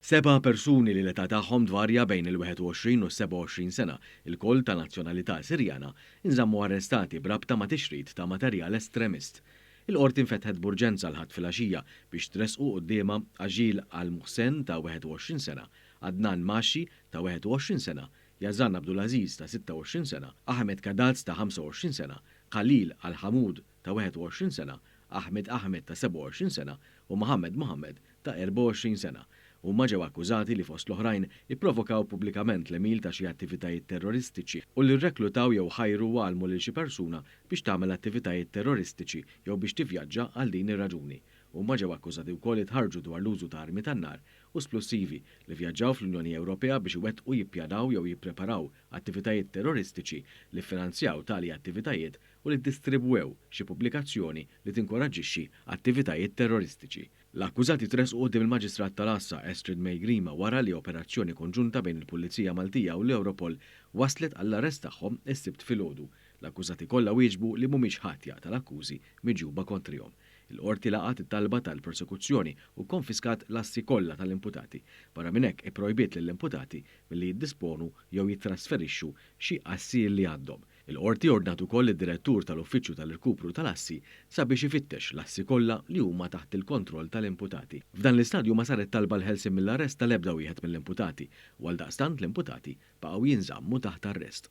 7 persuni li l-età tagħhom tvarja bejn il-21 u s-27 sena, il-koll ta' nazzjonalità Sirjana, inżammu arrestati brabta ma' tixrid ta' materjal estremist. Il-qorti infetħet b'urġenza l-ħadd filgħaxija biex tresqu qudiema Aġil al-Muhsen ta' 21 sena, Adnan Maxi ta' 21 sena, Yazan Abdulaziz ta' 26 sena, Ahmed Kadaz ta' 25 sena, Khalil al-Hamud ta' 21 sena, Ahmed ta' 27 sena u Mohammed ta' 24 sena. Huma ġew akkużati li fost l-oħrajn ipprovokaw pubblikament l-emil ta' xi attivitajiet terroristiċi u li rreklutaw jew ħajru għalmu lil xi persuna biex tagħmel attivitajiet terroristiċi jew biex tivvjaġġa għal din ir-raġuni. Huma ġew akkużati wkoll itħarġu dwar l-użu ta' armi tan-nar u splussivi li vjaġġaw fl-Unjoni Ewropea biex iwettqu jippjanaw jew jippreparaw attivitajiet terroristiċi li finanzjaw tali attivitajiet u li ddistribwew xi pubblikazzjoni li tinkoraġġixxi attivitajiet terroristiċi. L-akkużati tresqu quddiem il-Maġistrat tal-Assa Estrid May Grima wara li operazzjoni konġunta bejn il-Pulizija Maltija u l-Europol waslet għall-arrest tagħhom is-Sibt filgħodu. L-akkużati kollha wieġbu li mhumiex ħatja tal-akkużi miġjuba kontrihom. Il-qorti laqat it-talba tal-persekuzzjoni u konfiskat l-assi kollha tal-imputati. Barra minn hekk ipprojbiet lill-imputati milli jiddisponu jew jittrasferixxu xi assi li għandhom. Il-qorti ordnat ukoll id-direttur tal-Uffiċċju tal-Irkupru tal-Assi sabiex ifittex l-assi kollha li huma taħt il-kontroll tal-imputati. F'dan l-istadju ma saret talba l-ħelsien mill-arrest tal-ebda wieħed mill-imputati u għaldaqstant l-imputati baqgħu jinżammu taħt arrest.